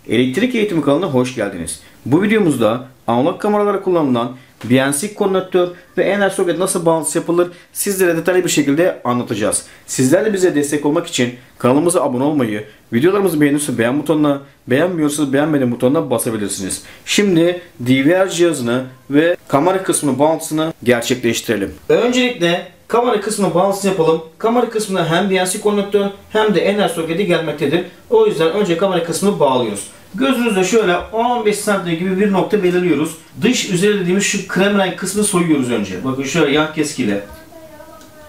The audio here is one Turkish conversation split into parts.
Elektrik eğitimi kanalına hoş geldiniz. Bu videomuzda analog kameralara kullanılan BNC konnektör ve Enerji soket nasıl bağlantısı yapılır sizlere detaylı bir şekilde anlatacağız. Sizler de bize destek olmak için kanalımıza abone olmayı, videolarımızı beğenirseniz beğen butonuna, beğenmiyorsanız beğenmedim butonuna basabilirsiniz. Şimdi DVR cihazını ve kamera kısmının bağlantısını gerçekleştirelim. Öncelikle kamera kısmına bağlantısını yapalım. Kamera kısmına hem BNC konnektör hem de Enerji soketi gelmektedir. O yüzden önce kamera kısmını bağlıyoruz. Gözünüzde şöyle 10-15 cm gibi bir nokta belirliyoruz. Dış üzeri dediğimiz şu krem renk kısmını soyuyoruz önce. Bakın şöyle yan keskiyle.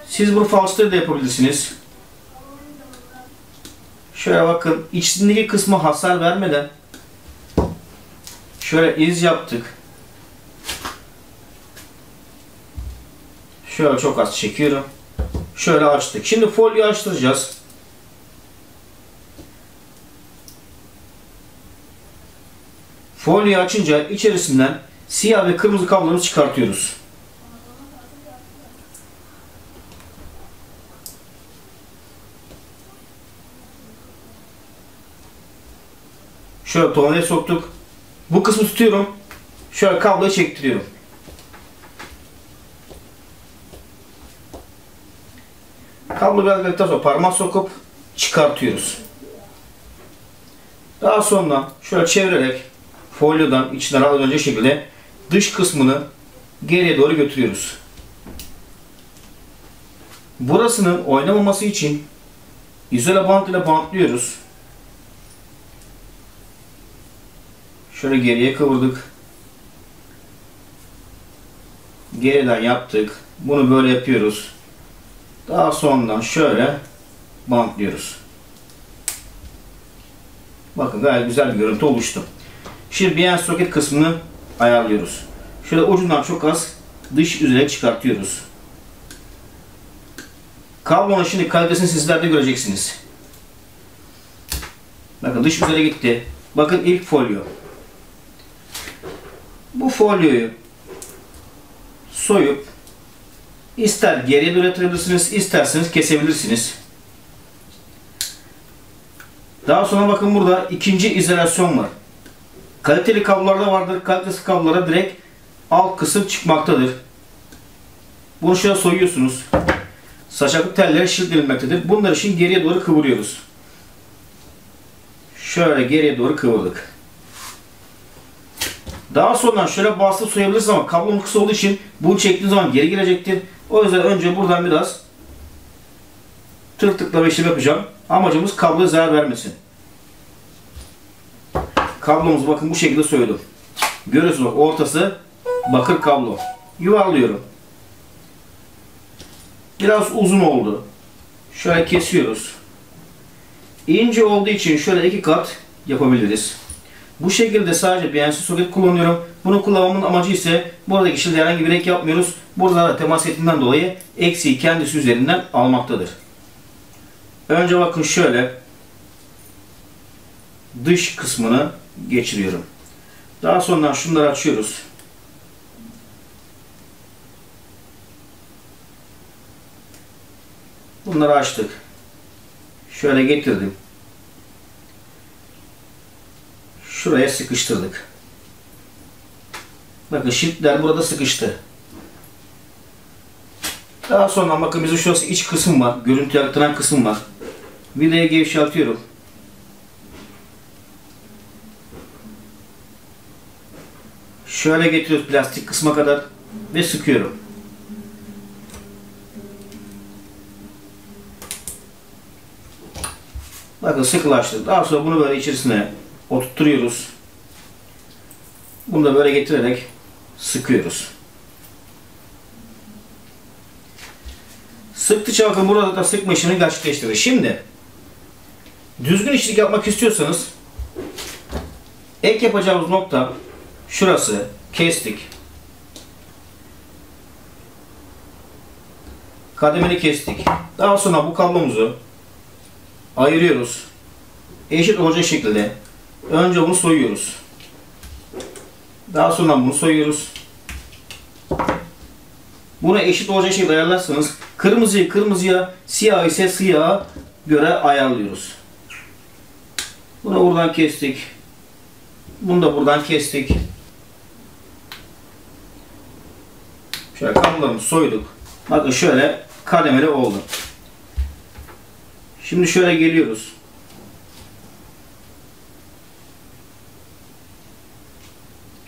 Siz bunu falçatayla da yapabilirsiniz. Şöyle bakın içindeki kısmı hasar vermeden şöyle iz yaptık. Şöyle çok az çekiyorum. Şöyle açtık. Şimdi folyoyu açtıracağız. Folyoyu açınca içerisinden siyah ve kırmızı kabloları çıkartıyoruz. Şöyle tornavidaya soktuk. Bu kısmı tutuyorum. Şöyle kabloyu çektiriyorum. Kablo biraz geldikten sonra parmağı sokup çıkartıyoruz. Daha sonra şöyle çevirerek folyodan içinden alınacak şekilde dış kısmını geriye doğru götürüyoruz. Burasının oynamaması için izole bant ile bantlıyoruz. Şöyle geriye kıvırdık. Geriden yaptık. Bunu böyle yapıyoruz. Daha sonra şöyle bantlıyoruz. Bakın gayet güzel bir görüntü oluştu. Şimdi BNC soket kısmını ayarlıyoruz. Şöyle ucundan çok az dış yüzeye çıkartıyoruz. Kablonun şimdi kalitesini sizler de göreceksiniz. Bakın dış yüzeye gitti. Bakın ilk folyo. Bu folyoyu soyup ister geriye doğru yatırabilirsiniz, isterseniz kesebilirsiniz. Daha sonra bakın burada ikinci izolasyon var. Kaliteli kablolarda vardır. Kalitesiz kablolara direkt alt kısım çıkmaktadır. Bunu şöyle soyuyorsunuz. Saçaklı telleri şişirilmektedir. Bunları şimdi geriye doğru kıvırıyoruz. Şöyle geriye doğru kıvırdık. Daha sonra şöyle bastırıp soyabilirsiniz ama kablonun kısa olduğu için bunu çektiğiniz zaman geri girecektir. O yüzden önce buradan biraz tırtıklama işlemi yapacağım. Amacımız kabloya zarar vermesin. Kablomuzu bakın bu şekilde soydum. Görüyorsunuz bak ortası bakır kablo. Yuvarlıyorum. Biraz uzun oldu. Şöyle kesiyoruz. İnce olduğu için şöyle 2 kat yapabiliriz. Bu şekilde sadece BNC soket kullanıyorum. Bunu kullanmamın amacı ise buradaki şilde herhangi bir renk yapmıyoruz. Burada da temas ettiğinden dolayı eksiği kendisi üzerinden almaktadır. Önce bakın şöyle dış kısmını geçiriyorum. Daha sonra şunları açıyoruz. Bunları açtık. Şöyle getirdim. Şuraya sıkıştırdık. Bakın şiltler burada sıkıştı. Daha sonra bakın bizim şurası iç kısım var. Görüntü yarattıran kısım var. Vidayı gevşeltiyorum. Şöyle getiriyoruz plastik kısma kadar ve sıkıyorum. Bakın sıkılaştı. Daha sonra bunu böyle içerisine oturtuyoruz. Bunu da böyle getirerek sıkıyoruz. Sıktıkça bakın burada da sıkma işini gerçekleştirir. Şimdi düzgün işçilik yapmak istiyorsanız ek yapacağımız nokta şurası. Kestik. Kademeli kestik. Daha sonra bu kablomuzu ayırıyoruz. Eşit olacak şekilde önce bunu soyuyoruz. Daha sonra bunu soyuyoruz. Bunu eşit olacak şekilde ayarlarsanız kırmızıyı kırmızıya, siyah ise siyaha göre ayarlıyoruz. Bunu buradan kestik. Bunu da buradan kestik. Şöyle kablolarımızı soyduk. Bakın şöyle kademeli oldu. Şimdi şöyle geliyoruz.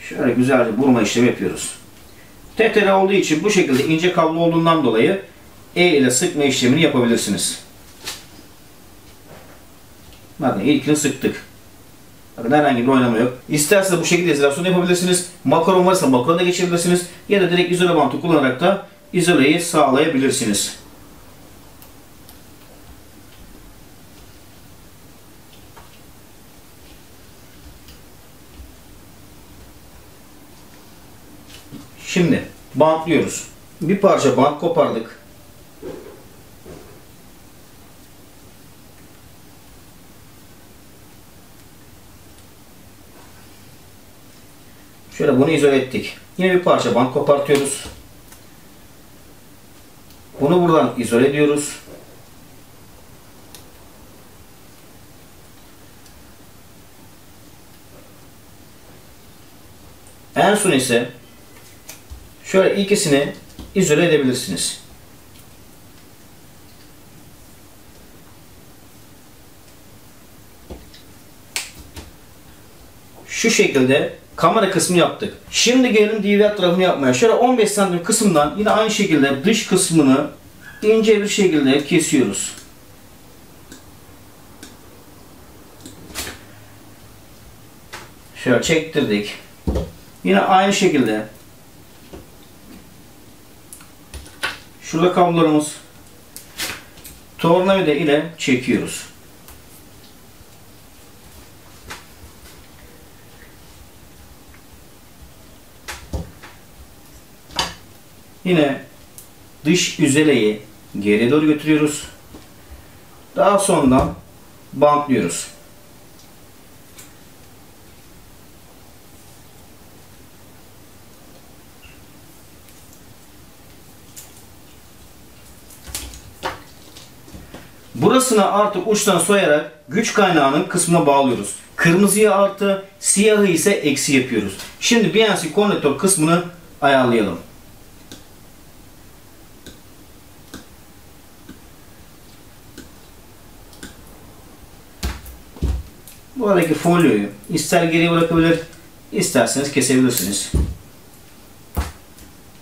Şöyle güzelce vurma işlemi yapıyoruz. TTL olduğu için bu şekilde ince kablo olduğundan dolayı ile sıkma işlemini yapabilirsiniz. Bakın ilkini sıktık. Bakın herhangi bir oynama yok. İsterseniz bu şekilde izolasyon yapabilirsiniz. Makaron varsa makarona geçirebilirsiniz. Ya da direkt izole bantı kullanarak da izoleyi sağlayabilirsiniz. Şimdi bantlıyoruz. Bir parça bant kopardık. Şöyle bunu izole ettik. Yine bir parça bant kopartıyoruz. Bunu buradan izole ediyoruz. En son ise şöyle ikisini izole edebilirsiniz. Şu şekilde kamera kısmı yaptık. Şimdi gelelim DVR tarafını yapmaya. Şöyle 15 santim kısımdan yine aynı şekilde dış kısmını ince bir şekilde kesiyoruz. Şöyle çektirdik. Yine aynı şekilde şurada kablolarımız tornavida ile çekiyoruz. Yine dış yüzeyi geriye doğru götürüyoruz. Daha sonra bantlıyoruz. Burasını artık uçtan soyarak güç kaynağının kısmına bağlıyoruz. Kırmızıya artı, siyahı ise eksi yapıyoruz. Şimdi BNC konnektör kısmını ayarlayalım. Buradaki folyoyu ister geriye bırakabilir, isterseniz kesebilirsiniz.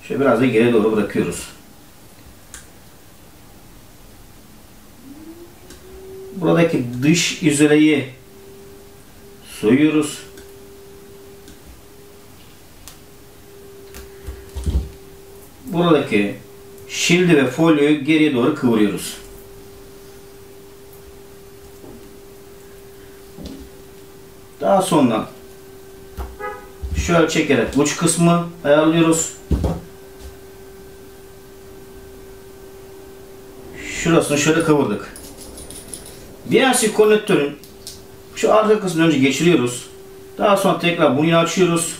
Şöyle biraz da geriye doğru bırakıyoruz. Buradaki dış yüzeyi soyuyoruz. Buradaki şildi ve folyoyu geriye doğru kıvırıyoruz. Daha sonra şöyle çekerek uç kısmı ayarlıyoruz. Şurasını şöyle kıvırdık. BNC konnektörün şu arka kısmını önce geçiriyoruz. Daha sonra tekrar bunu yine açıyoruz.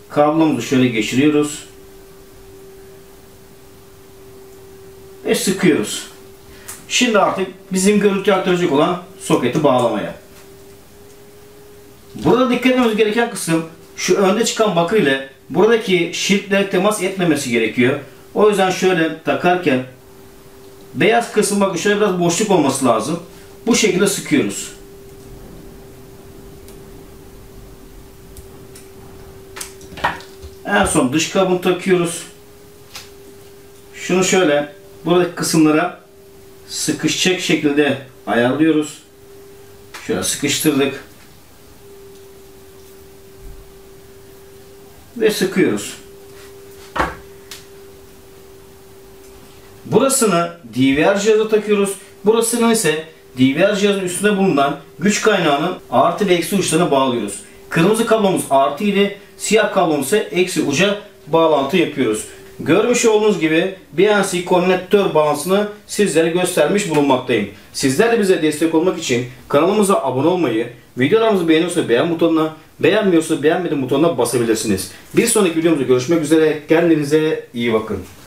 Kablomuzu şöyle geçiriyoruz. Ve sıkıyoruz. Şimdi artık bizim görüntü aktaracak olan soketi bağlamaya. Burada dikkat etmemiz gereken kısım şu önde çıkan bakır ile buradaki şiltle temas etmemesi gerekiyor. O yüzden şöyle takarken beyaz kısım bakın şöyle biraz boşluk olması lazım. Bu şekilde sıkıyoruz. En son dış kabını takıyoruz. Şunu şöyle buradaki kısımlara sıkışacak şekilde ayarlıyoruz. Şöyle sıkıştırdık. Ve sıkıyoruz. Burasını DVR cihaza takıyoruz. Burasını ise DVR cihazın üstünde bulunan güç kaynağının artı ve eksi uçlarına bağlıyoruz. Kırmızı kablomuz artı ile siyah kablomuz ise eksi uca bağlantı yapıyoruz. Görmüş olduğunuz gibi BNC konnektör bağlantısını sizlere göstermiş bulunmaktayım. Sizler de bize destek olmak için kanalımıza abone olmayı, videolarımızı beğeniyorsa beğen butonuna, beğenmiyorsa beğenmedim butonuna basabilirsiniz. Bir sonraki videomuzda görüşmek üzere. Kendinize iyi bakın.